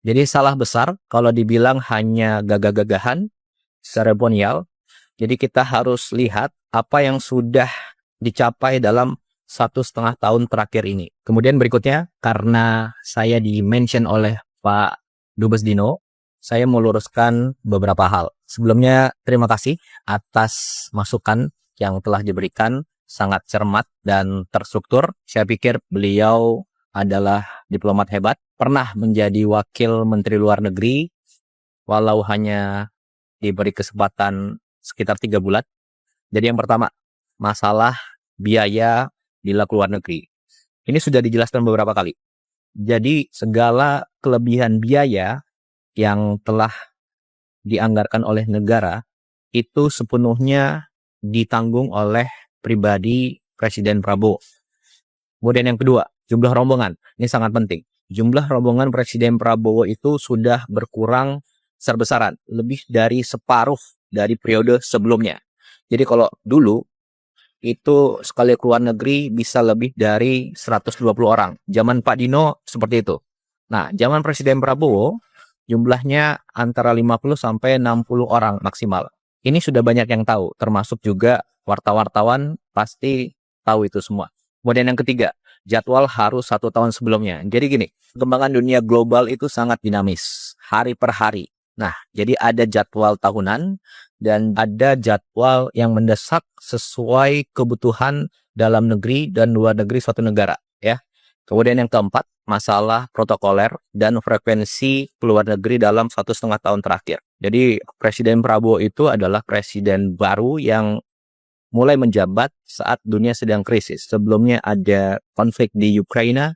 Jadi salah besar kalau dibilang hanya gagah-gagahan, seremonial. Jadi kita harus lihat apa yang sudah dicapai dalam 1,5 tahun terakhir ini. Kemudian berikutnya, karena saya di-mention oleh Pak Dubes Dino, saya mau luruskan beberapa hal. Sebelumnya, terima kasih atas masukan yang telah diberikan, sangat cermat dan terstruktur. Saya pikir beliau adalah diplomat hebat, pernah menjadi wakil menteri luar negeri, walau hanya diberi kesempatan sekitar 3 bulan. Jadi yang pertama, masalah biaya bila keluar negeri. Ini sudah dijelaskan beberapa kali. Jadi segala kelebihan biaya yang telah dianggarkan oleh negara itu sepenuhnya ditanggung oleh pribadi Presiden Prabowo. Kemudian yang kedua, jumlah rombongan. Ini sangat penting. Jumlah rombongan Presiden Prabowo itu sudah berkurang besar-besaran, lebih dari separuh dari periode sebelumnya. Jadi kalau dulu itu sekali keluar negeri bisa lebih dari 120 orang. Zaman Pak Dino seperti itu. Nah, zaman Presiden Prabowo jumlahnya antara 50 sampai 60 orang maksimal. Ini sudah banyak yang tahu, termasuk juga wartawan pasti tahu itu semua. Kemudian yang ketiga, jadwal harus 1 tahun sebelumnya. Jadi gini, perkembangan dunia global itu sangat dinamis, hari per hari. Nah, jadi ada jadwal tahunan dan ada jadwal yang mendesak sesuai kebutuhan dalam negeri dan luar negeri suatu negara, ya. Kemudian yang keempat, masalah protokoler dan frekuensi keluar negeri dalam 1,5 tahun terakhir. Jadi Presiden Prabowo itu adalah presiden baru yang mulai menjabat saat dunia sedang krisis. Sebelumnya ada konflik di Ukraina,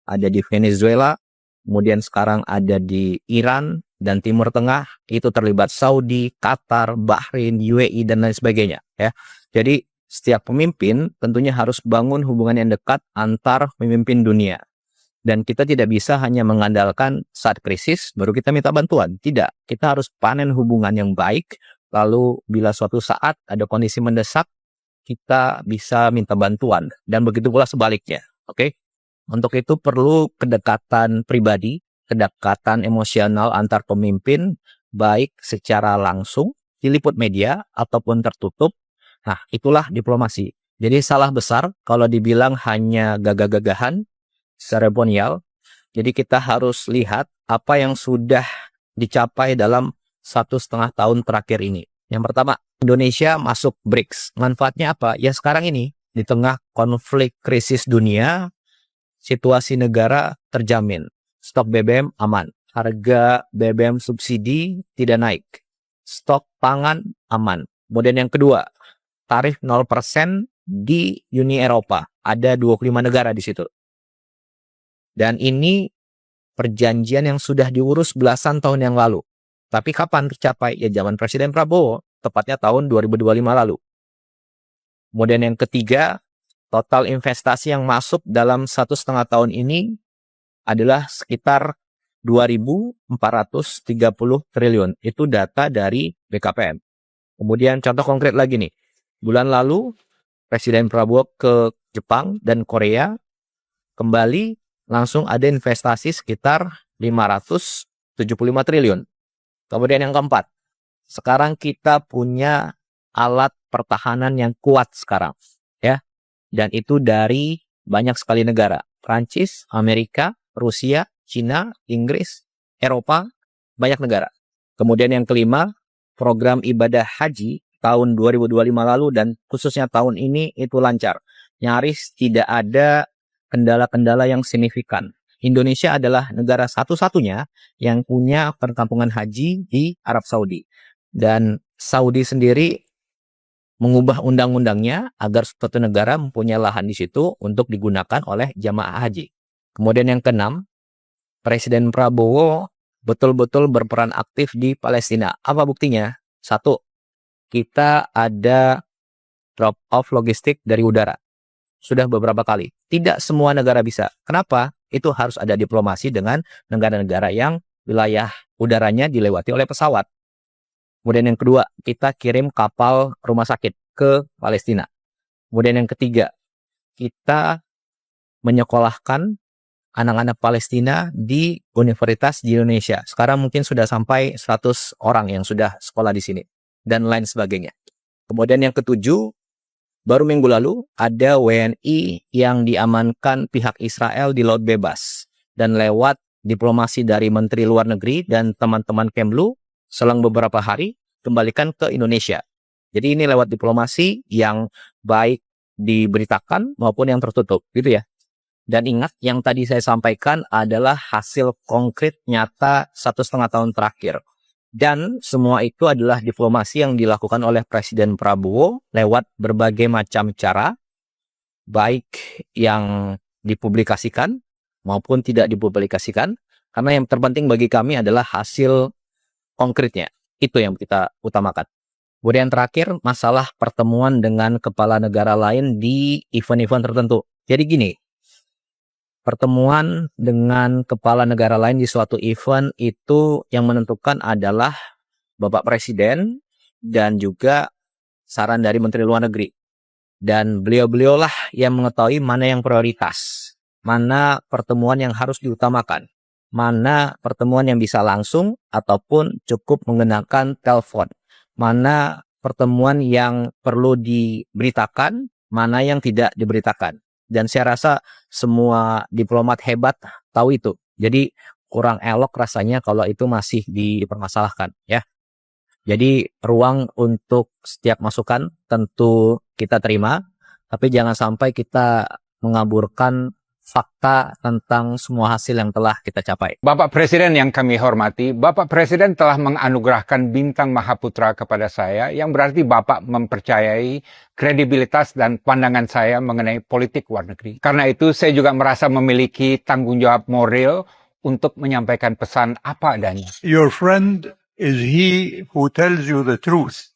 ada di Venezuela, kemudian sekarang ada di Iran dan Timur Tengah, itu terlibat Saudi, Qatar, Bahrain, UAE, dan lain sebagainya. Ya. Jadi setiap pemimpin tentunya harus bangun hubungan yang dekat antar pemimpin dunia. Dan kita tidak bisa hanya mengandalkan saat krisis baru kita minta bantuan. Tidak, kita harus panen hubungan yang baik. Lalu bila suatu saat ada kondisi mendesak, kita bisa minta bantuan. Dan begitu pula sebaliknya. Oke? Untuk itu perlu kedekatan pribadi, kedekatan emosional antar pemimpin, baik secara langsung, diliput media, ataupun tertutup. Nah, itulah diplomasi. Jadi salah besar kalau dibilang hanya gagah-gagahan, seremonial. Jadi kita harus lihat apa yang sudah dicapai dalam 1,5 tahun terakhir ini. Yang pertama, Indonesia masuk BRICS. Manfaatnya apa? Ya sekarang ini, di tengah konflik krisis dunia, situasi negara terjamin. Stok BBM aman. Harga BBM subsidi tidak naik. Stok pangan aman. Kemudian yang kedua, tarif 0% di Uni Eropa. Ada 25 negara di situ. Dan ini perjanjian yang sudah diurus belasan tahun yang lalu. Tapi kapan tercapai? Ya zaman Presiden Prabowo, tepatnya tahun 2025 lalu. Kemudian yang ketiga, total investasi yang masuk dalam 1,5 tahun ini adalah sekitar 2.430 triliun. Itu data dari BKPM. Kemudian contoh konkret lagi nih. Bulan lalu, Presiden Prabowo ke Jepang dan Korea, kembali langsung ada investasi sekitar 575 triliun. Kemudian yang keempat, sekarang kita punya alat pertahanan yang kuat sekarang, ya. Dan itu dari banyak sekali negara. Prancis, Amerika, Rusia, Cina, Inggris, Eropa, banyak negara. Kemudian yang kelima, program ibadah haji tahun 2025 lalu dan khususnya tahun ini itu lancar. Nyaris tidak ada kendala-kendala yang signifikan. Indonesia adalah negara satu-satunya yang punya perkampungan haji di Arab Saudi. Dan Saudi sendiri mengubah undang-undangnya agar suatu negara mempunyai lahan di situ untuk digunakan oleh jamaah haji. Kemudian yang keenam, Presiden Prabowo betul-betul berperan aktif di Palestina. Apa buktinya? Satu, kita ada drop off logistik dari udara. Sudah beberapa kali. Tidak semua negara bisa. Kenapa? Itu harus ada diplomasi dengan negara-negara yang wilayah udaranya dilewati oleh pesawat. Kemudian yang kedua, kita kirim kapal rumah sakit ke Palestina. Kemudian yang ketiga, kita menyekolahkan anak-anak Palestina di universitas di Indonesia. Sekarang mungkin sudah sampai 100 orang yang sudah sekolah di sini dan lain sebagainya. Kemudian yang ketujuh, baru minggu lalu ada WNI yang diamankan pihak Israel di Laut Bebas dan lewat diplomasi dari Menteri Luar Negeri dan teman-teman Kemlu selang beberapa hari kembalikan ke Indonesia. Jadi ini lewat diplomasi yang baik diberitakan maupun yang tertutup, gitu ya. Dan ingat, yang tadi saya sampaikan adalah hasil konkret nyata 1,5 tahun terakhir. Dan semua itu adalah diplomasi yang dilakukan oleh Presiden Prabowo lewat berbagai macam cara, baik yang dipublikasikan maupun tidak dipublikasikan. Karena yang terpenting bagi kami adalah hasil konkretnya. Itu yang kita utamakan. Kemudian terakhir, masalah pertemuan dengan kepala negara lain di event-event tertentu. Jadi gini, pertemuan dengan kepala negara lain di suatu event itu yang menentukan adalah Bapak Presiden dan juga saran dari Menteri Luar Negeri. Dan beliau-beliaulah yang mengetahui mana yang prioritas, mana pertemuan yang harus diutamakan, mana pertemuan yang bisa langsung ataupun cukup menggunakan telepon, mana pertemuan yang perlu diberitakan, mana yang tidak diberitakan. Dan saya rasa semua diplomat hebat tahu itu. Jadi kurang elok rasanya kalau itu masih dipermasalahkan, ya. Jadi ruang untuk setiap masukan tentu kita terima, tapi jangan sampai kita mengaburkan fakta tentang semua hasil yang telah kita capai. Bapak Presiden yang kami hormati, Bapak Presiden telah menganugerahkan bintang Mahaputra kepada saya, yang berarti Bapak mempercayai kredibilitas dan pandangan saya mengenai politik luar negeri. Karena itu saya juga merasa memiliki tanggung jawab moral untuk menyampaikan pesan apa adanya. Your friend is he who tells you the truth,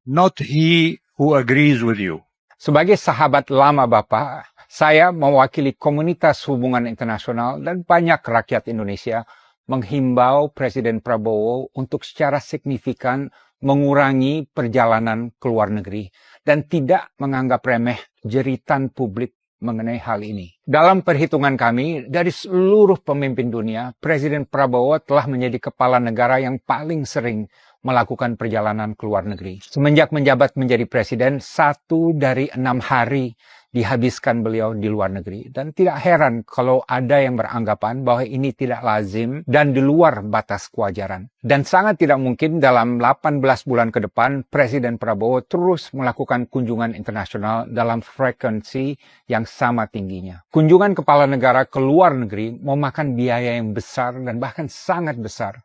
not he who agrees with you. Sebagai sahabat lama Bapak, saya mewakili komunitas hubungan internasional dan banyak rakyat Indonesia menghimbau Presiden Prabowo untuk secara signifikan mengurangi perjalanan ke luar negeri dan tidak menganggap remeh jeritan publik mengenai hal ini. Dalam perhitungan kami, dari seluruh pemimpin dunia, Presiden Prabowo telah menjadi kepala negara yang paling sering melakukan perjalanan ke luar negeri. Semenjak menjabat menjadi presiden, 1 dari 6 hari dihabiskan beliau di luar negeri. Dan tidak heran kalau ada yang beranggapan bahwa ini tidak lazim dan di luar batas kewajaran. Dan sangat tidak mungkin dalam 18 bulan ke depan, Presiden Prabowo terus melakukan kunjungan internasional dalam frekuensi yang sama tingginya. Kunjungan kepala negara ke luar negeri memakan biaya yang besar dan bahkan sangat besar.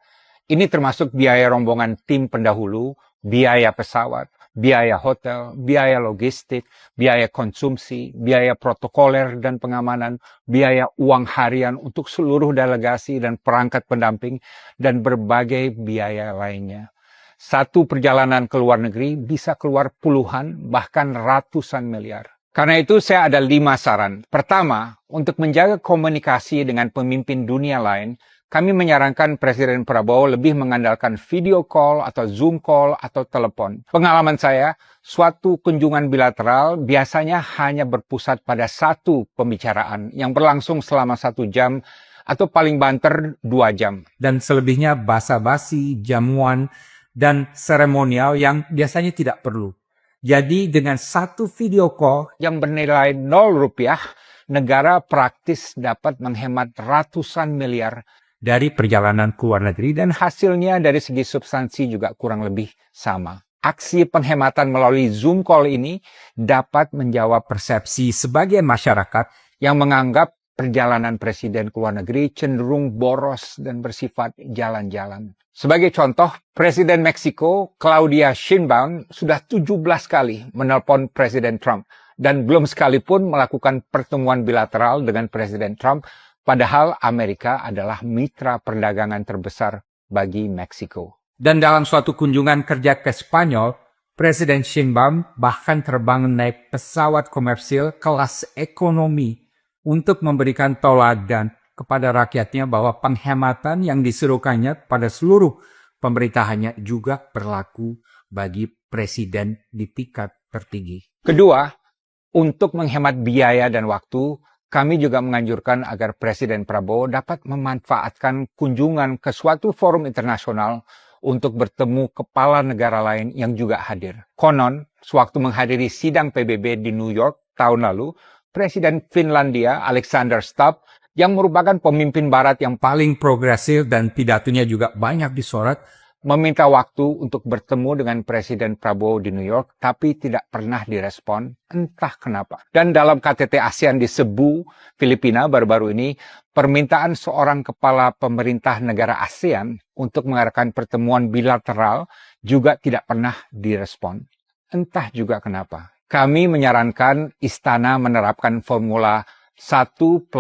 Ini termasuk biaya rombongan tim pendahulu, biaya pesawat, biaya hotel, biaya logistik, biaya konsumsi, biaya protokoler dan pengamanan, biaya uang harian untuk seluruh delegasi dan perangkat pendamping, dan berbagai biaya lainnya. Satu perjalanan ke luar negeri bisa keluar puluhan, bahkan ratusan miliar. Karena itu saya ada 5 saran. Pertama, untuk menjaga komunikasi dengan pemimpin dunia lain, kami menyarankan Presiden Prabowo lebih mengandalkan video call atau Zoom call atau telepon. Pengalaman saya, suatu kunjungan bilateral biasanya hanya berpusat pada satu pembicaraan yang berlangsung selama 1 jam atau paling banter 2 jam. Dan selebihnya basa-basi, jamuan, dan seremonial yang biasanya tidak perlu. Jadi dengan satu video call yang bernilai 0 rupiah, negara praktis dapat menghemat ratusan miliar dari perjalanan ke luar negeri, dan hasilnya dari segi substansi juga kurang lebih sama. Aksi penghematan melalui Zoom call ini dapat menjawab persepsi sebagian masyarakat yang menganggap perjalanan presiden ke luar negeri cenderung boros dan bersifat jalan-jalan. Sebagai contoh, Presiden Meksiko Claudia Sheinbaum sudah 17 kali menelpon Presiden Trump dan belum sekalipun melakukan pertemuan bilateral dengan Presiden Trump. Padahal Amerika adalah mitra perdagangan terbesar bagi Meksiko. Dan dalam suatu kunjungan kerja ke Spanyol, Presiden Sheinbaum bahkan terbang naik pesawat komersil kelas ekonomi untuk memberikan teladan kepada rakyatnya bahwa penghematan yang diserukannya pada seluruh pemerintahannya juga berlaku bagi presiden di tingkat tertinggi. Kedua, untuk menghemat biaya dan waktu, kami juga menganjurkan agar Presiden Prabowo dapat memanfaatkan kunjungan ke suatu forum internasional untuk bertemu kepala negara lain yang juga hadir. Konon, sewaktu menghadiri sidang PBB di New York tahun lalu, Presiden Finlandia Alexander Stubb yang merupakan pemimpin barat yang Paling progresif dan pidatonya juga banyak disorot, meminta waktu untuk bertemu dengan Presiden Prabowo di New York, tapi tidak pernah direspon, entah kenapa. Dan dalam KTT ASEAN di Cebu, Filipina baru-baru ini, permintaan seorang kepala pemerintah negara ASEAN untuk mengadakan pertemuan bilateral juga tidak pernah direspon. Entah juga kenapa. Kami menyarankan Istana menerapkan formula 1+8,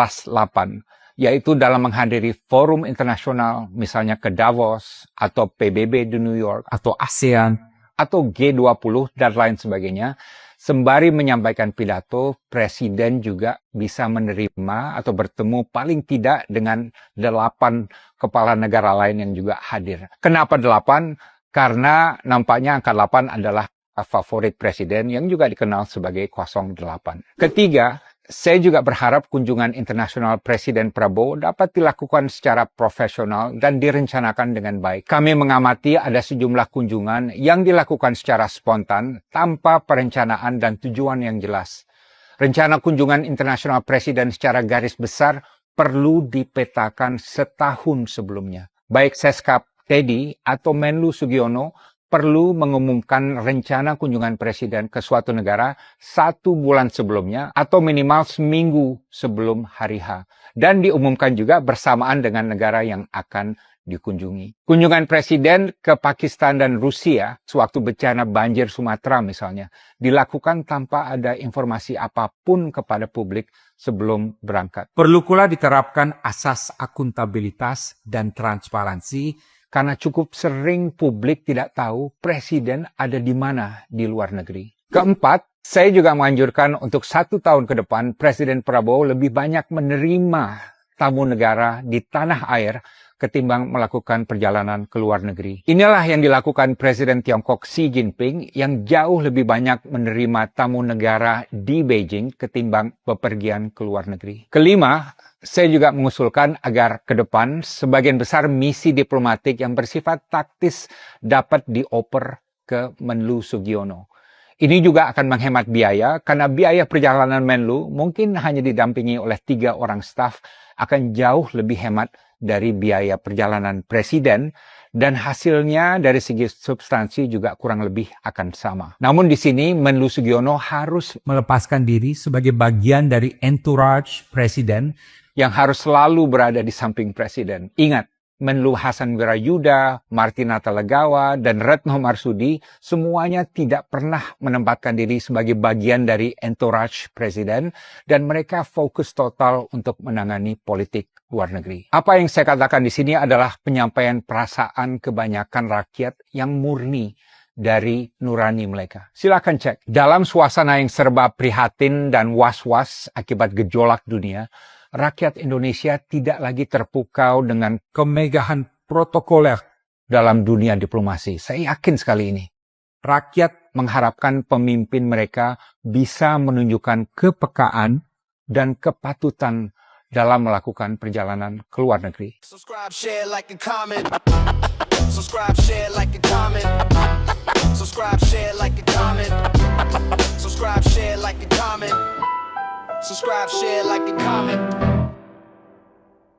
yaitu dalam menghadiri forum internasional, misalnya ke Davos, atau PBB di New York, atau ASEAN, atau G20, dan lain sebagainya, sembari menyampaikan pidato, Presiden juga bisa menerima atau bertemu paling tidak dengan 8 kepala negara lain yang juga hadir. Kenapa 8? Karena nampaknya angka 8 adalah favorit Presiden yang juga dikenal sebagai 08. Ketiga, saya juga berharap kunjungan internasional Presiden Prabowo dapat dilakukan secara profesional dan direncanakan dengan baik. Kami mengamati ada sejumlah kunjungan yang dilakukan secara spontan tanpa perencanaan dan tujuan yang jelas. Rencana kunjungan internasional Presiden secara garis besar perlu dipetakan setahun sebelumnya. Baik Seskap Teddy atau Menlu Sugiono perlu mengumumkan rencana kunjungan Presiden ke suatu negara 1 bulan sebelumnya atau minimal seminggu sebelum hari H. Dan diumumkan juga bersamaan dengan negara yang akan dikunjungi. Kunjungan Presiden ke Pakistan dan Rusia sewaktu bencana banjir Sumatera misalnya dilakukan tanpa ada informasi apapun kepada publik sebelum berangkat. perlu pula diterapkan asas akuntabilitas dan transparansi, Karena cukup sering publik tidak tahu Presiden ada di mana di luar negeri. Keempat, saya juga menganjurkan untuk 1 tahun ke depan Presiden Prabowo lebih banyak menerima tamu negara di tanah air ketimbang melakukan perjalanan ke luar negeri. Inilah yang dilakukan Presiden Tiongkok Xi Jinping yang jauh lebih banyak menerima tamu negara di Beijing ketimbang bepergian ke luar negeri. Kelima, saya juga mengusulkan agar ke depan sebagian besar misi diplomatik yang bersifat taktis dapat dioper ke Menlu Sugiono. Ini juga akan menghemat biaya karena biaya perjalanan Menlu mungkin hanya didampingi oleh 3 orang staf akan jauh lebih hemat dari biaya perjalanan Presiden dan hasilnya dari segi substansi juga kurang lebih akan sama. Namun di sini Menlu Sugiono harus melepaskan diri sebagai bagian dari entourage Presiden yang harus selalu berada di samping Presiden. Ingat, Menlu Hasan Wirayuda, Martinata Legawa, dan Retno Marsudi semuanya tidak pernah menempatkan diri sebagai bagian dari entourage Presiden dan mereka fokus total untuk menangani politik luar negeri. Apa yang saya katakan di sini adalah penyampaian perasaan kebanyakan rakyat yang murni dari nurani mereka. Silakan cek. Dalam suasana yang serba prihatin dan was-was akibat gejolak dunia, rakyat Indonesia tidak lagi terpukau dengan kemegahan protokoler. dalam dunia diplomasi. Saya yakin sekali ini. Rakyat mengharapkan pemimpin mereka bisa menunjukkan kepekaan dan kepatutan dalam melakukan perjalanan ke luar negeri. Subscribe, share, like, and comment. Subscribe, share, like, and comment. Subscribe, share, like, and comment. Subscribe, share, like, and comment. Subscribe, share, like, and comment.